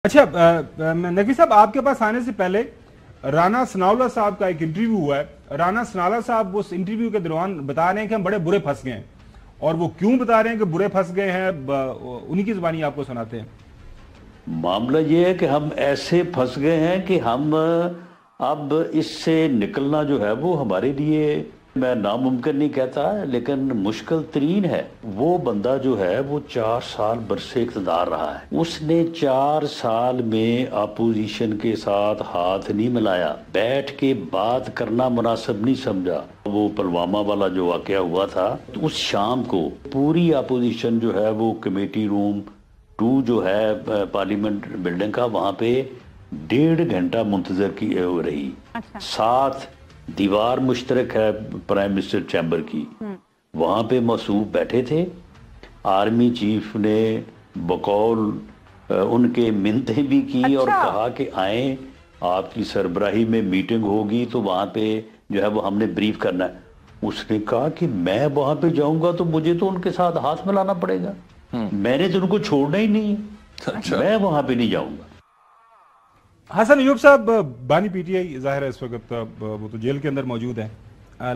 अच्छा नकवी साहब, आपके पास आने से पहले राना सनाउल्लाह साहब का एक इंटरव्यू हुआ है। राना सनाउल्लाह साहब उस इंटरव्यू के दौरान बता रहे हैं कि हम बड़े बुरे फंस गए हैं, और वो क्यों बता रहे हैं कि बुरे फंस गए हैं, उन्हीं की जुबानी आपको सुनाते हैं। मामला ये है कि हम ऐसे फंस गए हैं कि हम अब इससे निकलना जो है वो हमारे लिए, मैं नामुमकिन नहीं कहता, लेकिन मुश्किल तरीन है। वो बंदा जो है वो 4 साल बरसे इक़्तिदार रहा है, उसने 4 साल में अपोजिशन के साथ हाथ नहीं मिलाया, बैठ के बात करना मुनासिब नहीं समझा। वो पुलवामा वाला जो वाक़या हुआ था, तो उस शाम को पूरी अपोजिशन जो है वो कमेटी रूम 2 जो है पार्लियामेंट बिल्डिंग का, वहाँ पे 1.5 घंटा मुंतजर की रही। साथ दीवार मुश्तरक है प्राइम मिनिस्टर चैम्बर की, वहाँ पे मसूफ बैठे थे। आर्मी चीफ ने बकौल उनके मिन्नतें भी की और कहा कि आए, आपकी सरबराही में मीटिंग होगी तो वहाँ पे जो है वो हमने ब्रीफ करना है। उसने कहा कि मैं वहाँ पे जाऊंगा तो मुझे तो उनके साथ हाथ मिलाना पड़ेगा, मैंने तो उनको छोड़ना ही नहीं, मैं वहाँ पे नहीं जाऊंगा। हसन अयूब साहब, बानी पीटीआई जाहिर है इस वक्त वो तो जेल के अंदर मौजूद है,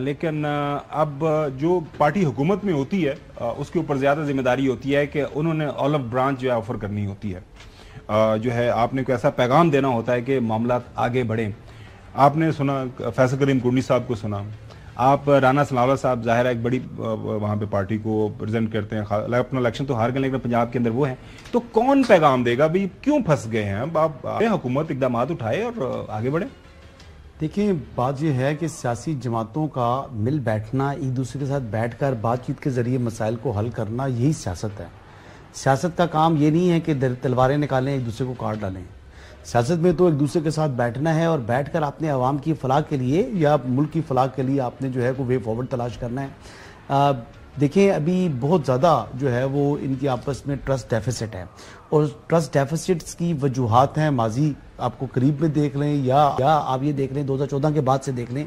लेकिन अब जो पार्टी हुकूमत में होती है उसके ऊपर ज़्यादा जिम्मेदारी होती है कि उन्होंने ऑलिव ब्रांच जो है ऑफर करनी होती है, जो है आपने कोई ऐसा पैगाम देना होता है कि मामला आगे बढ़ें। आपने सुना फैसल करीम कुंडी साहब को सुना, आप राना सनाउल्लाह साहब जाहिर है एक बड़ी वहाँ पे पार्टी को प्रेजेंट करते हैं, अपना इलेक्शन तो हार गए लेकिन पंजाब के अंदर वो है, तो कौन पैगाम देगा भाई क्यों फंस गए हैं? अब आप हुकूमत इकदाम उठाए और आगे बढ़े। देखिए, बात यह है कि सियासी जमातों का मिल बैठना, एक दूसरे के साथ बैठकर बातचीत के जरिए मसाइल को हल करना, यही सियासत है। सियासत का काम ये नहीं है कि तलवारें निकालें, एक दूसरे को काट डालें। सियासत में तो एक दूसरे के साथ बैठना है और बैठकर आपने अवाम की फलाह के लिए या मुल्क की फलाह के लिए आपने जो है वो वे फॉरवर्ड तलाश करना है। देखें, अभी बहुत ज़्यादा जो है वो इनकी आपस में ट्रस्ट डेफिसिट है, और ट्रस्ट डेफिसिट्स की वजूहात हैं, माजी आपको करीब में देख लें या आप ये देख लें 2014 के बाद से देख लें,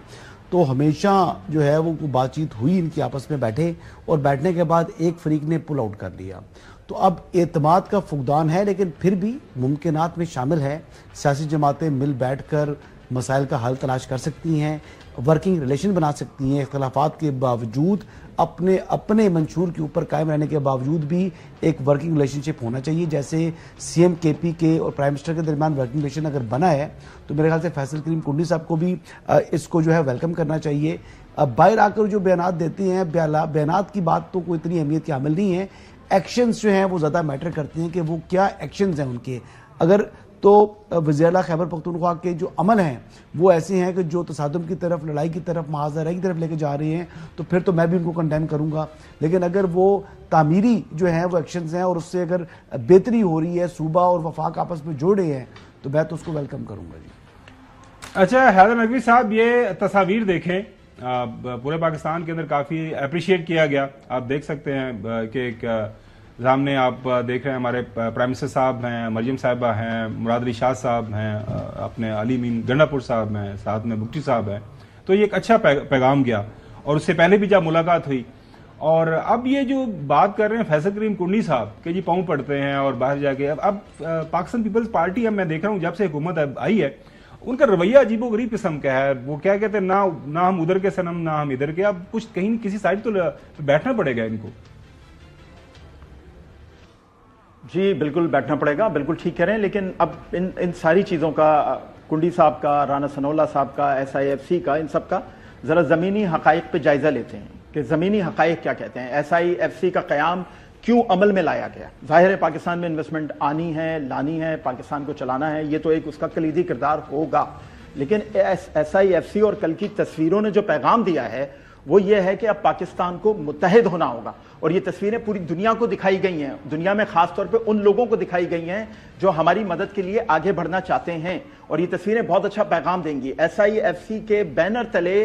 तो हमेशा जो है वो बातचीत हुई इनकी आपस में बैठे, और बैठने के बाद एक फरीक ने पुल आउट कर लिया। तो अब एतमाद का फुकदान है, लेकिन फिर भी मुमकिनात में शामिल है। सियासी जमातें मिल बैठकर मसाइल का हल तलाश कर सकती हैं, वर्किंग रिलेशन बना सकती हैं, इख्तलाफात के बावजूद अपने मंशूर के ऊपर कायम रहने के बावजूद भी एक वर्किंग रिलेशनशिप होना चाहिए। जैसे सीएम केपी के और प्राइम मिनिस्टर के दरमियान वर्किंग रिलेशन अगर बना है, तो मेरे ख्याल से फैसल करीम कुंडी साहब को भी इसको जो है वेलकम करना चाहिए। अब बाहर आकर जो बयानात देते हैं, बयानात की बात तो कोई इतनी अहमियत की हामिल नहीं है, एक्शंस जो हैं वो ज़्यादा मैटर करते हैं कि वो क्या एक्शंस हैं उनके। अगर तो वज़ीर खैबर पख्तूनख्वा के जो अमल हैं वो ऐसे हैं कि जो तसादुम की तरफ, लड़ाई की तरफ, महाजरा की तरफ लेके जा रहे हैं, तो फिर तो मैं भी उनको कंडेम करूंगा। लेकिन अगर वो तामीरी जो हैं वो एक्शंस हैं और उससे अगर बेहतरी हो रही है, सूबा और वफाक आपस में जोड़े हैं, तो मैं तो उसको वेलकम करूंगा जी। अच्छा हैदर नकवी साहब, ये तस्वीर देखें, पूरे पाकिस्तान के अंदर काफ़ी अप्रिशिएट किया गया। आप देख सकते हैं कि एक सामने आप देख रहे हैं हमारे प्राइम मिनिस्टर साहब हैं, मरियम साहिबा हैं, मुराद अली शाह साहब हैं, अपने अली मीन गंडापुर साहब हैं, साथ में बुक्टी साहब हैं। तो ये एक अच्छा पैगाम गया, और उससे पहले भी जब मुलाकात हुई, और अब ये जो बात कर रहे हैं फैसल करीम कुंडी साहब के जी पाँव पड़ते हैं और बाहर जाके, अब पाकिस्तान पीपल्स पार्टी अब मैं देख रहा हूँ जब से हुकूमत आई है, उनका रवैया अजीबो गरीब किस्म का है। वो क्या कहते हैं, ना हम उधर के सनम ना हम इधर के। अब कुछ कहीं किसी साइड तो बैठना पड़ेगा इनको। जी बिल्कुल बैठना पड़ेगा, बिल्कुल ठीक कह रहे हैं। लेकिन अब इन सारी चीज़ों का, कुंडी साहब का, राना सनाउल्लाह साहब का, SIFC का, इन सब का ज़रा ज़मीनी हक़ाइक़ पे जायज़ा लेते हैं कि ज़मीनी हक़ाइक़ क्या कहते हैं। SIFC का क़याम क्यों अमल में लाया गया? ज़ाहिर है पाकिस्तान में इन्वेस्टमेंट आनी है, लानी है, पाकिस्तान को चलाना है, ये तो एक उसका कलीदी किरदार होगा। लेकिन SIFC और कल की तस्वीरों ने जो पैगाम दिया है वो ये है कि अब पाकिस्तान को मुत्तहिद होना होगा, और ये तस्वीरें पूरी दुनिया को दिखाई गई हैं, दुनिया में खास तौर पे उन लोगों को दिखाई गई हैं जो हमारी मदद के लिए आगे बढ़ना चाहते हैं, और ये तस्वीरें बहुत अच्छा पैगाम देंगी। SIFC के बैनर तले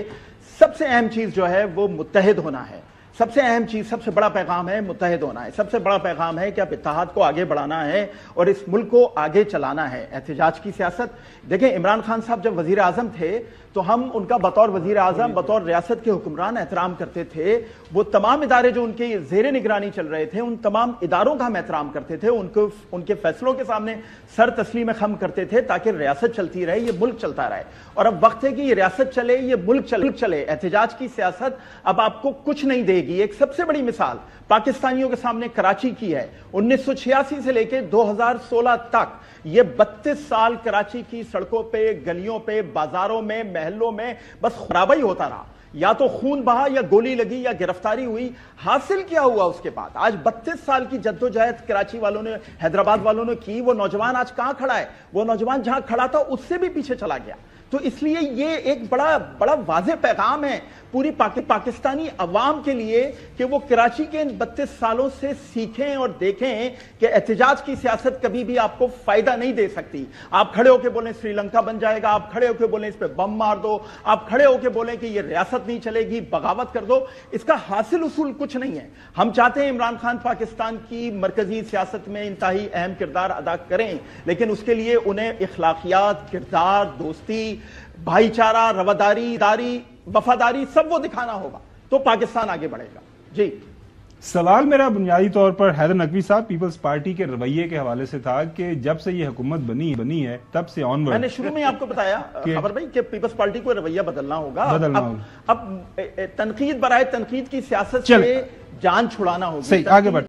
सबसे अहम चीज जो है वो मुत्तहिद होना है। سب سے اہم چیز، سب سے بڑا پیغام ہے متحد ہونا ہے، سب سے بڑا پیغام ہے کہ اب اتحاد کو آگے بڑھانا ہے اور اس ملک کو آگے چلانا ہے۔ احتجاج کی سیاست دیکھیں، عمران خان صاحب جب وزیر اعظم تھے تو ہم ان کا بطور وزیر اعظم، بطور ریاست کے حکمران احترام کرتے تھے۔ وہ تمام ادارے جو ان کے زیر نگرانی چل رہے تھے، ان تمام اداروں کا ہم احترام کرتے تھے، ان کے فیصلوں کے سامنے سر تسلیم خم کرتے تھے تاکہ ریاست چلتی رہے، یہ ملک چلتا رہے۔ اور اب وقت ہے کہ یہ ریاست چلے، یہ ملک چلے۔ احتجاج کی سیاست اب آپ کو کچھ نہیں دے گی۔ ایک سب سے بڑی مثال پاکستانیوں کے سامنے کراچی کی ہے۔ 1986 سے لے کے 2016 تک یہ 32 سال کراچی کی سڑکوں پہ، گلیوں پہ، بازاروں میں، محلوں میں بس خرابہ ہی ہوتا رہا۔ یا تو خون بہا، یا گولی لگی، یا گرفتاری ہوئی۔ حاصل کیا ہوا اس کے بعد؟ آج 32 سال کی جدوجہد کراچی والوں نے، حیدرآباد والوں نے کی۔ وہ نوجوان آج کہاں کھڑا ہے؟ وہ نوجوان جہاں کھڑا تھا اس سے بھی پیچھے چلا گیا۔ تو اس لیے یہ ایک بڑا واضح پیغام ہے پوری پاکستانی عوام کے لیے کہ وہ کراچی کے ان 32 سالوں سے سیکھیں اور دیکھیں کہ احتجاج کی سیاست کبھی بھی آپ کو فائدہ نہیں دے سکتی۔ آپ کھڑے ہو کے بولیں سری لنکا بن جائے گا، آپ کھڑے ہو کے بولیں اس پہ بم مار دو، آپ کھڑے ہو کے بولیں کہ یہ ریاست نہیں چلے گی، بغاوت کر دو، اس کا حاصل اصول کچھ نہیں ہے۔ ہم چاہتے ہیں عمران خان پاکستان کی مرکزی سیاست میں انتہائی اہم کردار ادا کریں، لیکن اس کے لیے انہیں اخلاقیات، کردار، دوستی، بھائی چارہ، رواداری، داری، وفاداری سب وہ دکھانا ہوگا تو پاکستان آگے بڑھے گا۔ جی سوال میرا بنیادی طور پر حیدر نقوی صاحب پیپلز پارٹی کے رویے کے حوالے سے تھا کہ جب سے یہ حکومت بنی ہے تب سے آن ورڈ، میں نے شروع میں آپ کو بتایا خبر بھائی کہ پیپلز پارٹی کو رویہ بدلنا ہوگا۔ اب تنقید برائے تنقید کی سیاست سے جان چھڑانا ہوگی۔ صحیح، آگے بڑھ